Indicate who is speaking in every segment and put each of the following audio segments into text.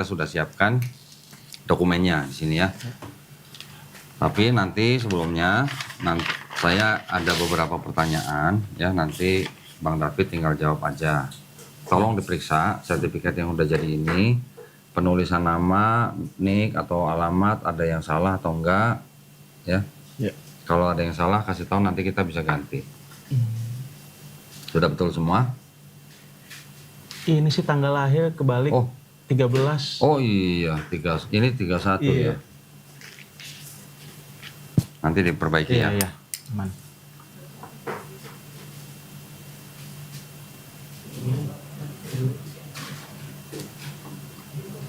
Speaker 1: sudah siapkan dokumennya di sini ya. Tapi nanti sebelumnya saya ada beberapa pertanyaan ya, nanti Bang David tinggal jawab aja. Tolong diperiksa sertifikat yang udah jadi ini, penulisan nama, nik atau alamat ada yang salah atau enggak ya.
Speaker 2: Ya.
Speaker 1: Kalau ada yang salah kasih tahu, nanti kita bisa ganti. Sudah betul semua?
Speaker 2: Ini sih tanggal lahir kebalik.
Speaker 1: Oh.
Speaker 2: 13.
Speaker 1: Oh iya, ini 31
Speaker 2: Iya.
Speaker 1: ya. Nanti diperbaiki ya.
Speaker 2: Iya, aman.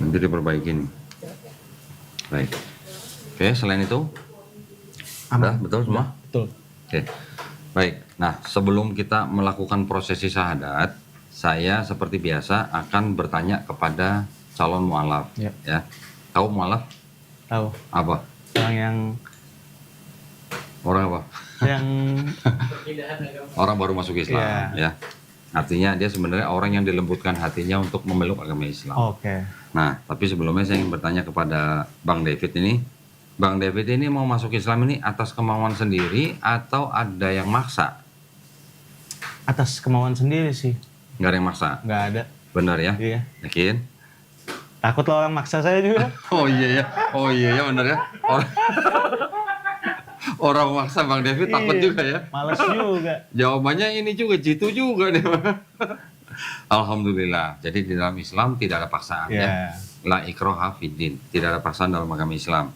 Speaker 1: Nanti diperbaiki nih. Baik. Oke, selain itu udah
Speaker 2: Aman.
Speaker 1: betul semua?
Speaker 2: Betul.
Speaker 1: Oke. Baik. Nah, sebelum kita melakukan prosesi syahadat, saya seperti biasa akan bertanya kepada calon mualaf.
Speaker 2: Ya.
Speaker 1: Ya. Tahu mualaf?
Speaker 2: Tahu.
Speaker 1: Apa? Orang apa?
Speaker 2: Yang
Speaker 1: Orang baru masuk Islam ya. Artinya dia sebenarnya orang yang dilembutkan hatinya untuk memeluk agama Islam.
Speaker 2: Oke.
Speaker 1: Nah, tapi sebelumnya saya ingin bertanya kepada Bang David ini. Bang David ini mau masuk Islam ini atas kemauan sendiri atau ada yang maksa?
Speaker 2: Atas kemauan sendiri sih.
Speaker 1: Nggak ada yang maksa?
Speaker 2: Nggak ada.
Speaker 1: Benar ya?
Speaker 2: Iya.
Speaker 1: Yakin?
Speaker 2: Takut lo orang maksa saya juga.
Speaker 1: Oh iya ya benar ya. Orang maksa Bang David takut
Speaker 2: Iya.
Speaker 1: juga ya.
Speaker 2: Males juga.
Speaker 1: Jawabannya ini juga jitu juga nih. Alhamdulillah. Jadi di dalam Islam tidak ada paksaan ya. La ikraha fiddin. Tidak ada paksaan dalam agama Islam.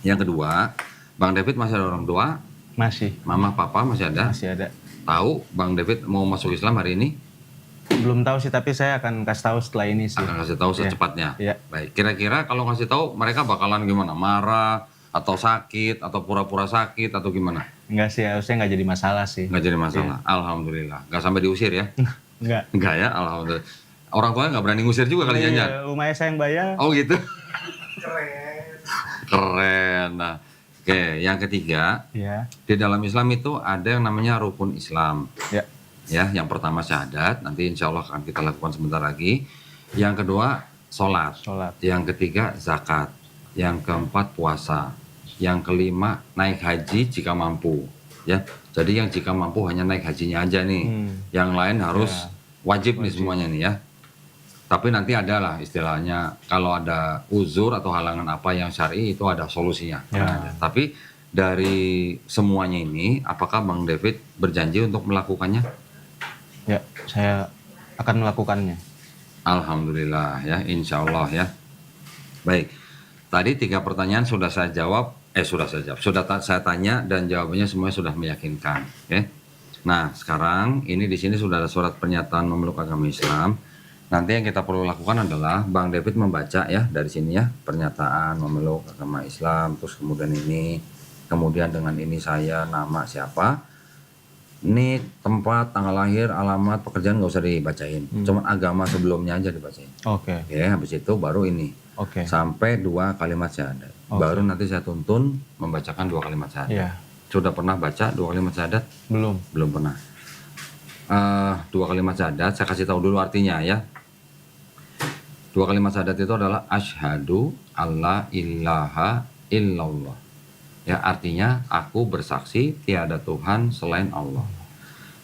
Speaker 1: Yang kedua, Bang David masih ada orang tua?
Speaker 2: Masih.
Speaker 1: Mama, papa masih ada?
Speaker 2: Masih ada.
Speaker 1: Tahu Bang David mau masuk Islam hari ini?
Speaker 2: Belum tahu sih, tapi saya akan kasih tahu setelah ini sih.
Speaker 1: Akan kasih tahu secepatnya.
Speaker 2: Iya.
Speaker 1: Baik. Kira-kira kalau kasih tahu mereka bakalan gimana? Marah atau sakit atau pura-pura sakit atau gimana?
Speaker 2: Enggak sih, harusnya nggak jadi masalah sih.
Speaker 1: Nggak jadi masalah. Alhamdulillah. Nggak sampai diusir ya?
Speaker 2: Enggak.
Speaker 1: Enggak ya, alhamdulillah. Orang tuanya nggak berani ngusir juga kali ya?
Speaker 2: Rumahnya saya yang bayar.
Speaker 1: Oh gitu. Keren. Nah, oke. Yang ketiga,
Speaker 2: Iya.
Speaker 1: di dalam Islam itu ada yang namanya rukun Islam.
Speaker 2: Ya.
Speaker 1: Ya, yang pertama syahadat. Nanti insya Allah akan kita lakukan sebentar lagi. Yang kedua, sholat.
Speaker 2: Sholat.
Speaker 1: Yang ketiga, zakat. Yang keempat, puasa. Yang kelima, naik haji jika mampu. Ya, jadi yang jika mampu hanya naik hajinya aja nih. Yang lain harus wajib nih semuanya nih ya. Tapi nanti ada lah istilahnya, kalau ada uzur atau halangan apa yang syar'i itu ada solusinya.
Speaker 2: Ya.
Speaker 1: Tapi dari semuanya ini, apakah Bang David berjanji untuk melakukannya?
Speaker 2: Ya, saya akan melakukannya.
Speaker 1: Alhamdulillah ya, insya Allah ya. Baik, tadi 3 pertanyaan sudah saya jawab. Sudah saya tanya dan jawabannya semuanya sudah meyakinkan. Oke. Nah, sekarang ini di sini sudah ada surat pernyataan memeluk agama Islam. Nanti yang kita perlu lakukan adalah Bang David membaca ya dari sini ya, pernyataan memeluk agama Islam, terus kemudian ini, kemudian dengan ini saya, nama siapa, ini tempat, tanggal lahir, alamat, pekerjaan nggak usah dibacain, cuman agama sebelumnya aja dibacain.
Speaker 2: Oke.
Speaker 1: Oke, habis itu baru ini.
Speaker 2: Oke.
Speaker 1: Sampai 2 kalimat syahadat. Baru nanti saya tuntun membacakan 2 kalimat syahadat.
Speaker 2: Iya.
Speaker 1: Sudah pernah baca 2 kalimat syahadat?
Speaker 2: Belum.
Speaker 1: Belum pernah. 2 kalimat syahadat, saya kasih tahu dulu artinya ya. 2 kalimat syahadat itu adalah asyhadu alla ilaha illallah. Ya, artinya aku bersaksi tiada Tuhan selain Allah.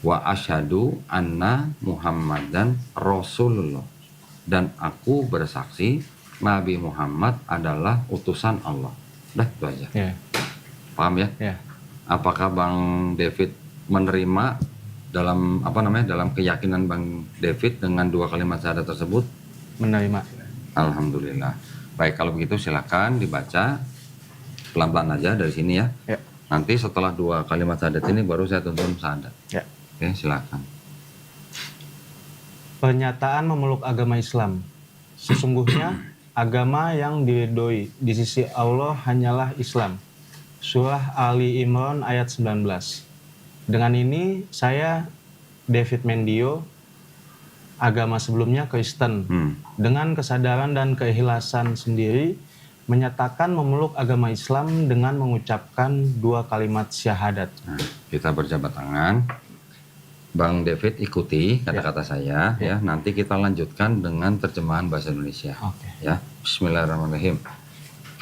Speaker 1: Wa asyhadu anna Muhammadan Rasulullah. Dan aku bersaksi Nabi Muhammad adalah utusan Allah. Dah, itu aja.
Speaker 2: Ya.
Speaker 1: Paham ya?
Speaker 2: Ya.
Speaker 1: Apakah Bang David menerima dalam dalam keyakinan Bang David dengan 2 kalimat syahadat tersebut?
Speaker 2: Menerima.
Speaker 1: Alhamdulillah. Baik, kalau begitu silakan dibaca pelan-pelan aja dari sini ya.
Speaker 2: Ya.
Speaker 1: Nanti setelah 2 kalimat syahadat ini baru saya tuntun syahadat.
Speaker 2: Ya.
Speaker 1: Oke, silakan.
Speaker 2: Pernyataan memeluk agama Islam. Sesungguhnya agama yang diridhoi di sisi Allah hanyalah Islam. Surah Ali Imran ayat 19. Dengan ini saya David Mendio, agama sebelumnya Kristen, dengan kesadaran dan keikhlasan sendiri menyatakan memeluk agama Islam dengan mengucapkan 2 kalimat syahadat.
Speaker 1: Nah, kita berjabat tangan. Bang David ikuti kata-kata saya ya. Nanti kita lanjutkan dengan terjemahan bahasa Indonesia.
Speaker 2: Oke.
Speaker 1: Ya, Bismillahirrahmanirrahim.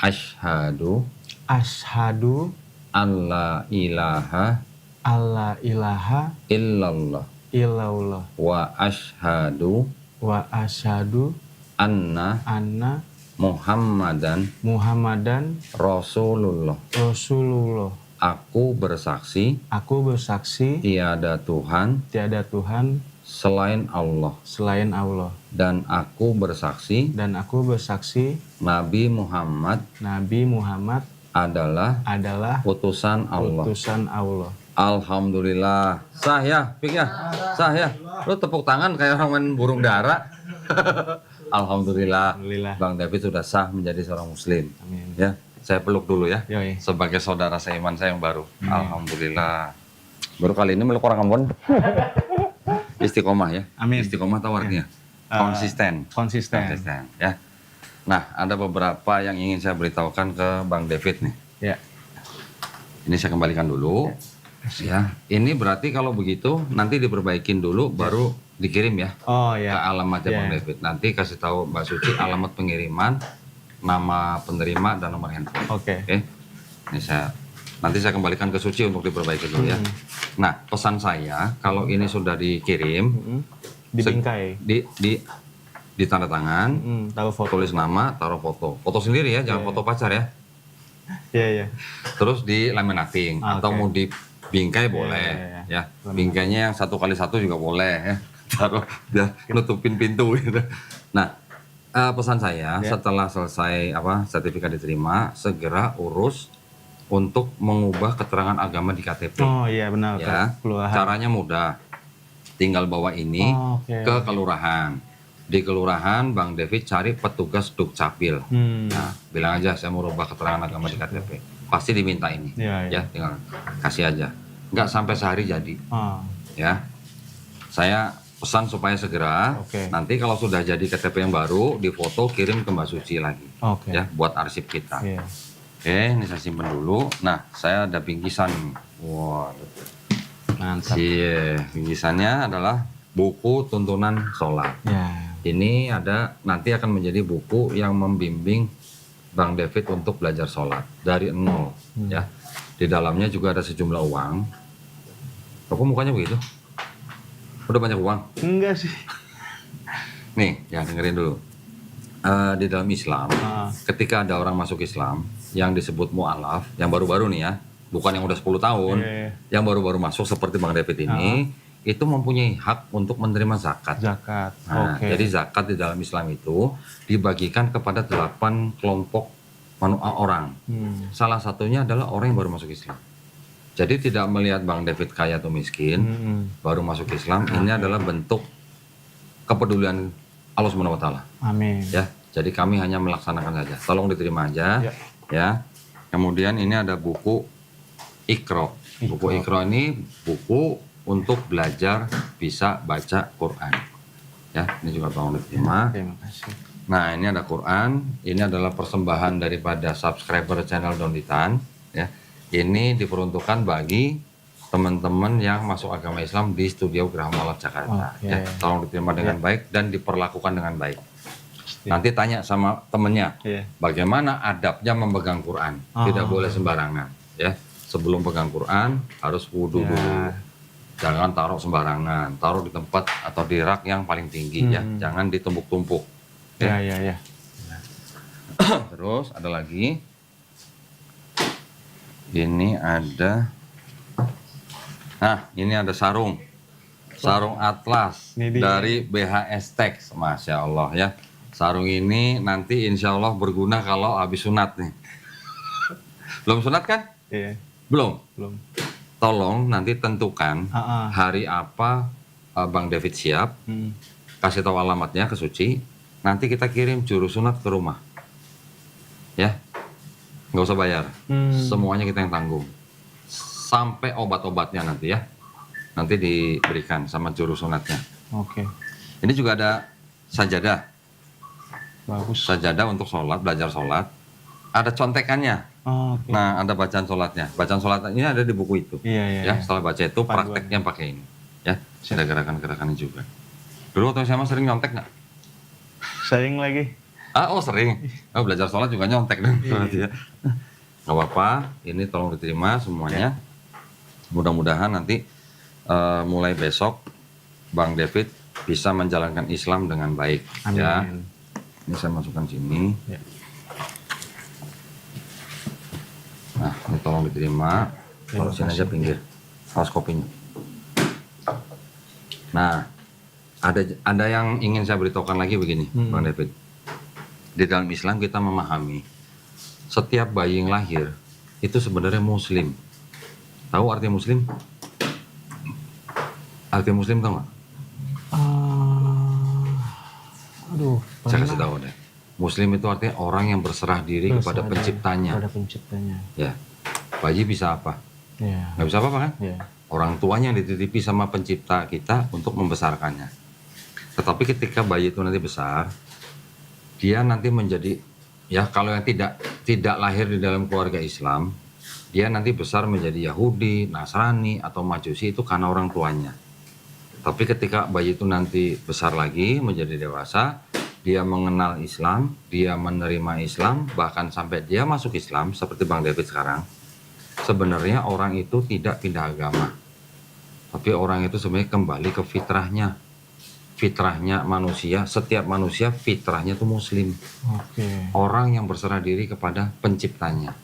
Speaker 1: Asyhadu
Speaker 2: Asyhadu
Speaker 1: alla ilaha
Speaker 2: alla ilaha
Speaker 1: illallah
Speaker 2: illallah
Speaker 1: wa asyhadu
Speaker 2: wa asyhadu
Speaker 1: anna
Speaker 2: anna
Speaker 1: Muhammadan
Speaker 2: Muhammadan
Speaker 1: Rasulullah.
Speaker 2: Rasulullah.
Speaker 1: Aku bersaksi
Speaker 2: Aku bersaksi
Speaker 1: tiada Tuhan
Speaker 2: tiada Tuhan
Speaker 1: selain Allah,
Speaker 2: selain Allah,
Speaker 1: dan aku bersaksi
Speaker 2: dan aku bersaksi
Speaker 1: Nabi Muhammad
Speaker 2: Nabi Muhammad
Speaker 1: adalah
Speaker 2: adalah
Speaker 1: utusan Allah.
Speaker 2: utusan Allah.
Speaker 1: Alhamdulillah. Sah ya, Pik ya? Sah ya? Lu tepuk tangan kayak orang main burung dara. Alhamdulillah.
Speaker 2: Alhamdulillah.
Speaker 1: Bang David sudah sah menjadi seorang muslim.
Speaker 2: Amin.
Speaker 1: Ya, saya peluk dulu ya.
Speaker 2: Yoi.
Speaker 1: Sebagai saudara seiman saya yang baru. Alhamdulillah. Baru kali ini meluk orang Ambon. Istiqomah ya.
Speaker 2: Amin.
Speaker 1: Istiqomah tahu artinya? Konsisten.
Speaker 2: Konsisten.
Speaker 1: Konsisten ya. Nah, ada beberapa yang ingin saya beritahukan ke Bang David nih.
Speaker 2: Ya.
Speaker 1: Ini saya kembalikan dulu. Ya, ini berarti kalau begitu nanti diperbaikin dulu baru dikirim ya
Speaker 2: Oh
Speaker 1: ke
Speaker 2: ya.
Speaker 1: alamatnya Bang David. Nanti kasih tahu Mbak Suci alamat pengiriman, nama penerima dan nomor handphone.
Speaker 2: Oke.
Speaker 1: Oke. Ini nanti saya kembalikan ke Suci untuk diperbaiki dulu ya. Nah, pesan saya kalau ini sudah dikirim
Speaker 2: Dibingkai.
Speaker 1: di tanda tangan,
Speaker 2: Taruh foto.
Speaker 1: tulis nama, taruh foto. Foto sendiri ya, jangan foto pacar ya.
Speaker 2: Iya iya.
Speaker 1: Terus di laminating atau
Speaker 2: Oke.
Speaker 1: mau dibingkai boleh
Speaker 2: iya.
Speaker 1: ya. Bingkainya yang 1x1 juga boleh ya. Taruh biar nutupin pintu gitu. Nah, pesan saya setelah selesai sertifikat diterima, segera urus untuk mengubah keterangan agama di KTP.
Speaker 2: Oh iya benar.
Speaker 1: Ya.
Speaker 2: Kelurahan.
Speaker 1: Caranya mudah. Tinggal bawa ini
Speaker 2: Oke.
Speaker 1: ke kelurahan. Di kelurahan Bang David cari petugas Dukcapil. Nah, bilang aja saya mau rubah keterangan agama di KTP. Pasti diminta ini.
Speaker 2: Iya, iya.
Speaker 1: Ya, tinggal kasih aja. Nggak sampai sehari jadi.
Speaker 2: Oh.
Speaker 1: Ya. Saya pesan supaya segera.
Speaker 2: Oke.
Speaker 1: Nanti kalau sudah jadi KTP yang baru, difoto kirim ke Mbak Suci lagi.
Speaker 2: Oke.
Speaker 1: Ya, buat arsip kita.
Speaker 2: Iya.
Speaker 1: Oke, ini saya simpen dulu. Nah, saya ada bingkisan. Wah,
Speaker 2: Mantap.
Speaker 1: bingkisannya adalah buku tuntunan sholat.
Speaker 2: Ya.
Speaker 1: Ini nanti akan menjadi buku yang membimbing Bang David untuk belajar sholat dari nol. Ya, di dalamnya juga ada sejumlah uang. Kok mukanya begitu? Udah banyak uang?
Speaker 2: Enggak sih.
Speaker 1: Nih, ya dengerin dulu. Di dalam Islam, ketika ada orang masuk Islam yang disebut mu'alaf, yang baru-baru nih ya, bukan yang udah 10 tahun, yang baru-baru masuk seperti Bang David ini, itu mempunyai hak untuk menerima zakat.
Speaker 2: Zakat.
Speaker 1: Nah, jadi zakat di dalam Islam itu dibagikan kepada 8 kelompok orang. Salah satunya adalah orang yang baru masuk Islam. Jadi tidak melihat Bang David kaya atau miskin, baru masuk Islam, ini adalah bentuk kepedulian Allah Subhanahu wa taala.
Speaker 2: Amin.
Speaker 1: Ya, jadi kami hanya melaksanakan saja. Tolong diterima aja. Ya. Kemudian ini ada buku Iqra. Buku Iqra ini buku untuk belajar bisa baca Quran. Ya, ini juga tolong diterima.
Speaker 2: Terima kasih.
Speaker 1: Nah, ini ada Quran. Ini adalah persembahan daripada subscriber channel Donditan. Ya, ini diperuntukkan bagi teman-teman yang masuk agama Islam di Studio Graha Mu'alaf Jakarta. Ya, tolong diterima dengan baik dan diperlakukan dengan baik. Nanti tanya sama temennya, bagaimana adabnya memegang Quran. Tidak boleh sembarangan. Ya, sebelum pegang Quran harus wudhu dulu. Jangan taruh sembarangan, taruh di tempat atau di rak yang paling tinggi ya, jangan ditumpuk-tumpuk.
Speaker 2: Ya.
Speaker 1: Terus ada lagi, ini ada, ini ada sarung atlas dari BHS Tex, Masya Allah ya. Sarung ini nanti insya Allah berguna kalau habis sunat nih. Belum sunat kan?
Speaker 2: Iya.
Speaker 1: Belum. Tolong nanti tentukan hari apa Bang David siap, kasih tahu alamatnya ke Suci, nanti kita kirim juru sunat ke rumah, ya, nggak usah bayar, semuanya kita yang tanggung, sampai obat-obatnya nanti ya, nanti diberikan sama juru sunatnya.
Speaker 2: Oke.
Speaker 1: Ini juga ada sajadah,
Speaker 2: Bagus.
Speaker 1: sajadah untuk sholat, belajar sholat, ada contekannya.
Speaker 2: Oke.
Speaker 1: Nah, ada bacaan sholatnya. Bacaan sholat ini ada di buku itu.
Speaker 2: Iya.
Speaker 1: Ya, setelah baca itu prakteknya pakai ini. Ya, ada gerakan-gerakannya juga. Dulu waktu SMA sering nyontek nggak?
Speaker 2: Sering lagi.
Speaker 1: Oh sering. Oh, belajar sholat juga nyontek dong. Berarti ya. Nggak apa-apa, ini tolong diterima semuanya. Mudah-mudahan nanti mulai besok Bang David bisa menjalankan Islam dengan baik.
Speaker 2: Amin.
Speaker 1: Ya. Ini saya masukkan sini.
Speaker 2: Ya.
Speaker 1: Nah, ini tolong diterima.
Speaker 2: Terima
Speaker 1: Taruh sini aja
Speaker 2: kasih.
Speaker 1: pinggir. Awas kopinya. Nah, ada yang ingin saya beritahukan lagi begini, Bang David. Di dalam Islam kita memahami setiap bayi yang lahir itu sebenarnya muslim. Tahu arti muslim? Arti muslim tahu nggak?
Speaker 2: Aduh,
Speaker 1: Saya kasih tahu deh. Muslim itu artinya orang yang berserah diri kepada penciptanya.
Speaker 2: Kepada penciptanya.
Speaker 1: Ya, bayi bisa apa?
Speaker 2: Ya.
Speaker 1: Nggak bisa apa-apa kan?
Speaker 2: Ya.
Speaker 1: Orang tuanya yang dititipi sama pencipta kita untuk membesarkannya. Tetapi ketika bayi itu nanti besar, dia nanti menjadi, ya kalau yang tidak lahir di dalam keluarga Islam, dia nanti besar menjadi Yahudi, Nasrani, atau Majusi itu karena orang tuanya. Tapi ketika bayi itu nanti besar lagi, menjadi dewasa, dia mengenal Islam, dia menerima Islam, bahkan sampai dia masuk Islam, seperti Bang David sekarang, sebenarnya orang itu tidak pindah agama. Tapi orang itu sebenarnya kembali ke fitrahnya. Fitrahnya manusia, setiap manusia fitrahnya itu muslim.
Speaker 2: Oke.
Speaker 1: Orang yang berserah diri kepada penciptanya.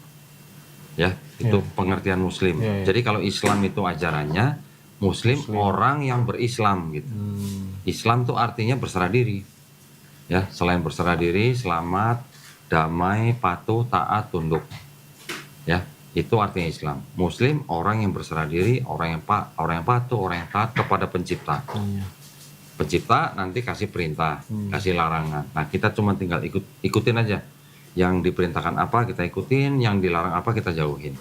Speaker 1: Ya, itu pengertian muslim.
Speaker 2: Ya, ya.
Speaker 1: Jadi kalau Islam itu ajarannya, muslim orang yang berislam gitu. Islam itu artinya berserah diri. Ya, selain berserah diri, selamat, damai, patuh, taat, tunduk. Ya, itu artinya Islam. Muslim orang yang berserah diri, orang yang patuh, orang yang taat kepada pencipta.
Speaker 2: Iya.
Speaker 1: Pencipta nanti kasih perintah, kasih larangan. Nah, kita cuma tinggal ikutin aja. Yang diperintahkan apa kita ikutin, yang dilarang apa kita jauhin.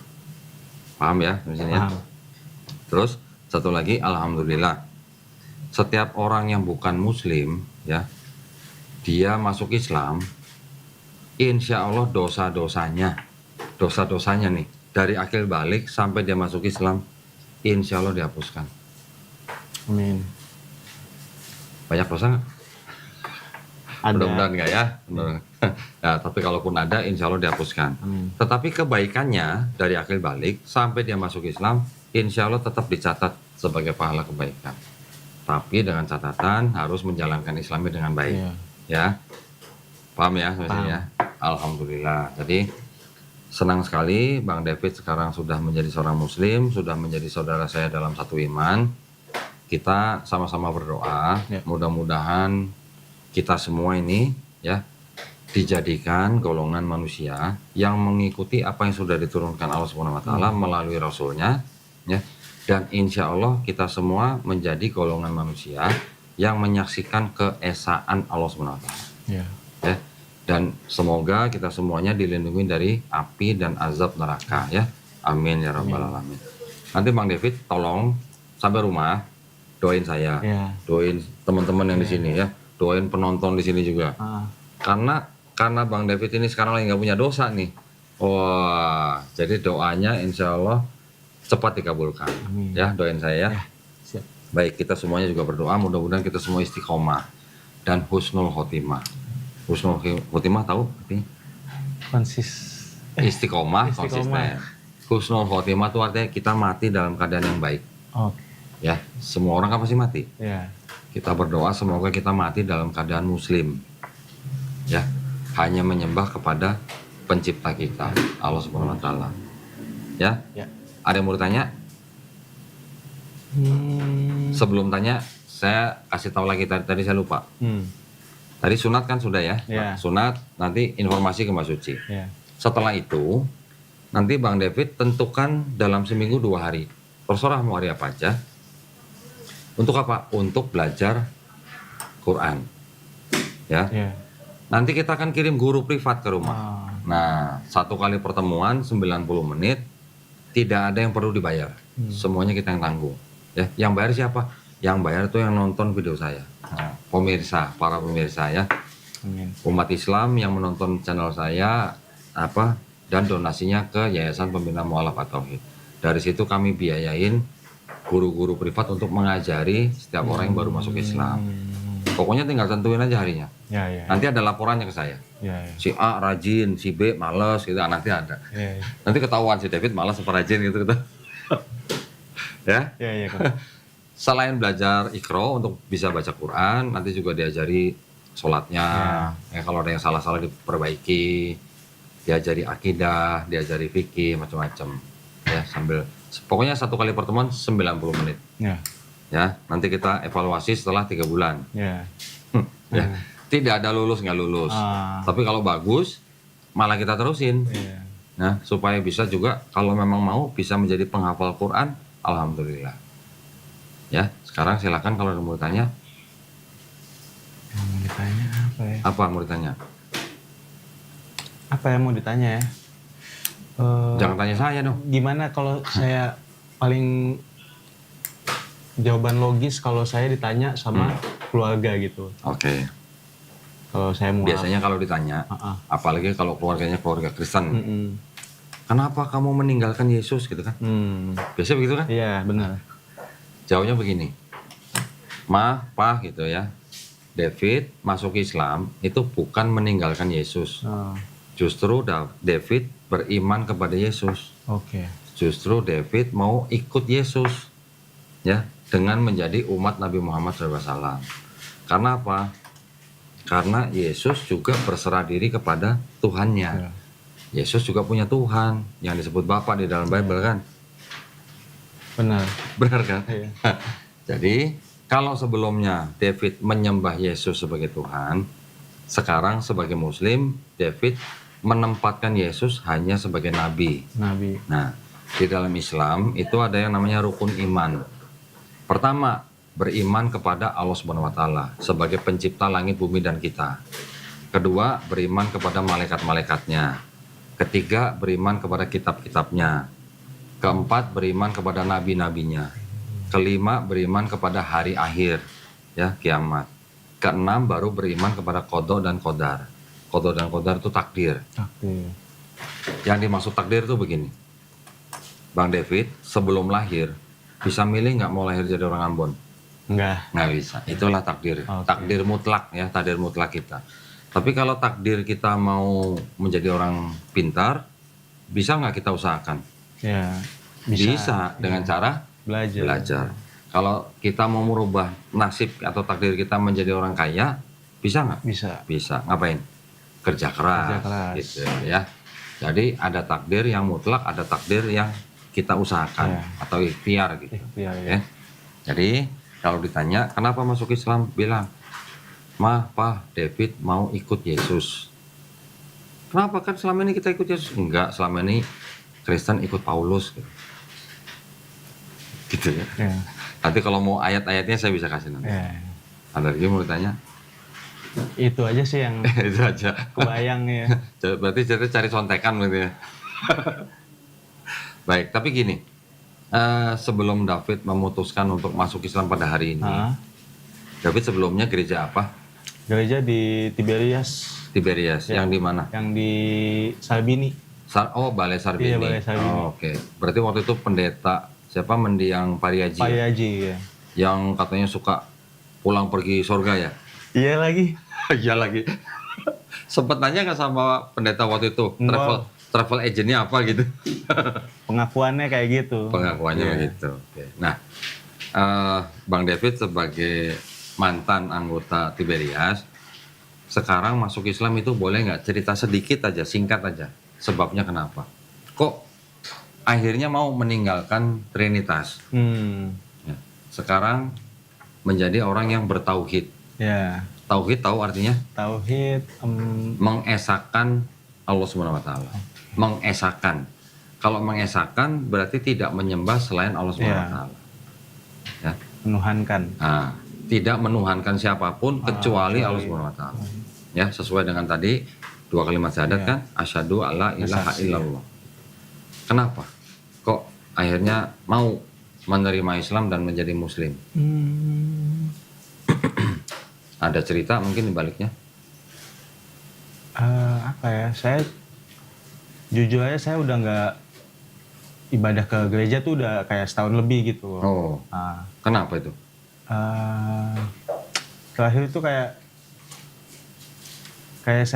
Speaker 1: Paham ya? Di sini ya.
Speaker 2: Paham.
Speaker 1: Terus satu lagi, alhamdulillah. Setiap orang yang bukan muslim, ya, dia masuk Islam, insya Allah dosa-dosanya nih dari akil balik sampai dia masuk Islam, insya Allah dihapuskan.
Speaker 2: Amin.
Speaker 1: Banyak dosa nggak?
Speaker 2: Ada.
Speaker 1: Mudah-mudahan nggak ya. Nah, tapi kalaupun ada, insya Allah dihapuskan.
Speaker 2: Amin.
Speaker 1: Tetapi kebaikannya dari akil balik sampai dia masuk Islam, insya Allah tetap dicatat sebagai pahala kebaikan. Tapi dengan catatan harus menjalankan Islamnya dengan baik.
Speaker 2: Iya.
Speaker 1: Ya, paham ya maksudnya? Alhamdulillah. Jadi senang sekali Bang David sekarang sudah menjadi seorang Muslim, sudah menjadi saudara saya dalam satu iman. Kita sama-sama berdoa,
Speaker 2: Ya.
Speaker 1: mudah-mudahan kita semua ini ya dijadikan golongan manusia yang mengikuti apa yang sudah diturunkan Allah Subhanahu Wa Taala melalui Rasulnya, ya. Dan insya Allah kita semua menjadi golongan manusia yang menyaksikan keesaan Allah Subhanahu Wa Taala.
Speaker 2: Ya.
Speaker 1: Ya. Dan semoga kita semuanya dilindungi dari api dan azab neraka ya. Amin ya rabbal alamin. Nanti Bang David tolong sampai rumah doain saya,
Speaker 2: Ya.
Speaker 1: doain teman-teman yang di sini ya, doain penonton di sini juga. Karena Bang David ini sekarang lagi nggak punya dosa nih. Wah, jadi doanya insya Allah cepat dikabulkan.
Speaker 2: Amin.
Speaker 1: Ya, doain saya ya.
Speaker 2: Siap.
Speaker 1: Baik, kita semuanya juga berdoa, mudah-mudahan kita semua istiqomah dan husnul khotimah. Husnul khotimah tahu? Istiqomah, konsisten. Husnul khotimah itu artinya kita mati dalam keadaan yang baik.
Speaker 2: Oke.
Speaker 1: Ya, semua orang kan pasti mati.
Speaker 2: Ya.
Speaker 1: Kita berdoa semoga kita mati dalam keadaan muslim. Ya, hanya menyembah kepada pencipta kita, Allah Subhanahu Wa Taala. Ya.
Speaker 2: Ya.
Speaker 1: Ada yang mau ditanya? Sebelum tanya, saya kasih tahu lagi tadi saya lupa. Tadi sunat kan sudah ya?
Speaker 2: Ya.
Speaker 1: Sunat, nanti informasi ke Mbak Suci.
Speaker 2: Ya.
Speaker 1: Setelah itu, nanti Bang David tentukan dalam seminggu 2 hari. Terserah mau hari apa aja. Untuk apa? Untuk belajar Quran. Ya.
Speaker 2: Ya.
Speaker 1: Nanti kita akan kirim guru privat ke rumah. Nah, 1 kali pertemuan 90 menit, tidak ada yang perlu dibayar. Semuanya kita yang tanggung. Ya, yang bayar siapa? Yang bayar itu yang nonton video saya. Nah, pemirsa, para pemirsa ya.
Speaker 2: Amin.
Speaker 1: Umat Islam yang menonton channel saya dan donasinya ke Yayasan Pembina Mu'alaf At-Tauhid. Dari situ kami biayain guru-guru privat untuk mengajari setiap orang yang baru masuk Islam. Pokoknya tinggal tentuin aja harinya.
Speaker 2: Ya, ya.
Speaker 1: Nanti ada laporannya ke saya.
Speaker 2: Iya, iya.
Speaker 1: Si A rajin, si B malas gitu, nanti ada.
Speaker 2: Iya, iya.
Speaker 1: Nanti ketahuan si David malas apa rajin gitu. Ya.
Speaker 2: Iya, iya, Kak.
Speaker 1: Selain belajar Iqra untuk bisa baca Quran, nanti juga diajari sholatnya. Ya, kalau ada yang salah-salah diperbaiki, diajari akidah, diajari fikih, macam-macam. Ya, sambil pokoknya satu kali pertemuan 90 menit.
Speaker 2: Iya.
Speaker 1: Ya, nanti kita evaluasi setelah 3 bulan.
Speaker 2: Iya.
Speaker 1: Ya, tidak ada lulus nggak lulus. Tapi kalau bagus, malah kita terusin.
Speaker 2: Iya.
Speaker 1: Nah, supaya bisa juga kalau memang mau bisa menjadi penghafal Quran, alhamdulillah. Ya, sekarang silakan kalau ada mau tanya.
Speaker 2: Yang mau ditanya apa ya?
Speaker 1: Apa mau ditanya?
Speaker 2: Apa yang mau ditanya ya?
Speaker 1: Jangan tanya saya dong.
Speaker 2: Gimana kalau saya paling jawaban logis kalau saya ditanya sama keluarga gitu.
Speaker 1: Oke.
Speaker 2: Kalau saya mau
Speaker 1: Biasanya kalau ditanya, apalagi kalau keluarganya keluarga Kristen, kenapa kamu meninggalkan Yesus gitu kan? Biasanya begitu kan?
Speaker 2: Iya, benar.
Speaker 1: Jawabnya begini, Ma, Pa gitu ya, David masuk Islam itu bukan meninggalkan Yesus. Justru David beriman kepada Yesus.
Speaker 2: Oke.
Speaker 1: Justru David mau ikut Yesus, ya, dengan menjadi umat Nabi Muhammad SAW. Karena apa? Karena Yesus juga berserah diri kepada Tuhannya. Yesus juga punya Tuhan yang disebut Bapa di dalam Bible kan?
Speaker 2: Benar.
Speaker 1: Benar kan?
Speaker 2: Iya.
Speaker 1: Jadi kalau sebelumnya David menyembah Yesus sebagai Tuhan, sekarang sebagai Muslim David menempatkan Yesus hanya sebagai Nabi.
Speaker 2: Nabi.
Speaker 1: Nah, di dalam Islam itu ada yang namanya rukun iman. Pertama, beriman kepada Allah Subhanahu wa taala sebagai pencipta langit, bumi dan kita. Kedua, beriman kepada malaikat-malaikatnya. Ketiga, beriman kepada kitab-kitabnya. Keempat, beriman kepada nabi-nabinya. Kelima, beriman kepada hari akhir, ya, kiamat. Keenam, baru beriman kepada qada dan qadar. Qada dan qadar itu takdir.
Speaker 2: Takdir.
Speaker 1: Yang dimaksud takdir itu begini. Bang David sebelum lahir bisa milih nggak mau lahir jadi orang Ambon? Nggak bisa. Itulah takdir.
Speaker 2: Okay.
Speaker 1: Takdir mutlak ya, takdir mutlak kita. Tapi kalau takdir kita mau menjadi orang pintar, bisa nggak kita usahakan?
Speaker 2: Ya,
Speaker 1: bisa dengan cara belajar. Kalau kita mau merubah nasib atau takdir kita menjadi orang kaya, bisa nggak? Bisa. Ngapain? Kerja keras. Gitu ya. Jadi ada takdir yang mutlak, ada takdir yang kita usahakan atau ikhtiar gitu. Ya. Jadi kalau ditanya kenapa masuk Islam, bilang, Ma, Pa, David mau ikut Yesus. Kenapa? Kan selama ini kita ikut Yesus? Enggak, selama ini Kristen ikut Paulus gitu ya. Nanti kalau mau ayat-ayatnya saya bisa kasih nanti. Ada lagi mau ditanya?
Speaker 2: Itu aja sih yang
Speaker 1: itu aja
Speaker 2: kebayang ya.
Speaker 1: Berarti cari contekan gitu ya. Baik, tapi gini, sebelum David memutuskan untuk masuk Islam pada hari ini, David sebelumnya gereja apa?
Speaker 2: Gereja di Tiberias.
Speaker 1: Yang di mana?
Speaker 2: Yang di Sarbini.
Speaker 1: Balai Sarbini.
Speaker 2: Iya, Balai Sarbini.
Speaker 1: Oke. Berarti waktu itu pendeta siapa, Mendiang Pariaji?
Speaker 2: Pariaji ya.
Speaker 1: Yang katanya suka pulang pergi surga ya?
Speaker 2: Iya lagi.
Speaker 1: Iya lagi. Sempet nanya nggak sama pendeta waktu itu? Travel agentnya apa gitu?
Speaker 2: Pengakuannya kayak gitu.
Speaker 1: Pengakuannya begitu. Oke. Nah, Bang David sebagai mantan anggota Tiberias, sekarang masuk Islam itu boleh nggak cerita sedikit aja, singkat aja, sebabnya kenapa? Kok akhirnya mau meninggalkan Trinitas? Ya. Sekarang menjadi orang yang bertauhid.
Speaker 2: Ya.
Speaker 1: Tauhid tahu artinya?
Speaker 2: Tauhid
Speaker 1: mengesahkan Allah Subhanahu wa taala. Mengesahkan. Kalau mengesahkan berarti tidak menyembah selain Allah Subhanahu wa taala. Ya.
Speaker 2: Menuhankan.
Speaker 1: Nah, tidak menuhankan siapapun kecuali Allah Subhanahu wa taala. Ya, sesuai dengan tadi 2 kalimat syahadat kan? Asyhadu alla ilaha illallah. Kenapa? Kok akhirnya mau menerima Islam dan menjadi muslim? Ada cerita mungkin di baliknya?
Speaker 2: Apa ya? Saya jujur aja saya udah nggak ibadah ke gereja tuh udah kayak setahun lebih gitu.
Speaker 1: Oh. Kenapa itu?
Speaker 2: Terakhir itu kayak kayak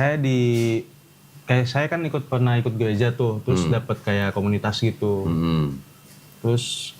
Speaker 2: saya kan pernah ikut gereja tuh, terus dapat kayak komunitas gitu.
Speaker 1: Hmm.
Speaker 2: Terus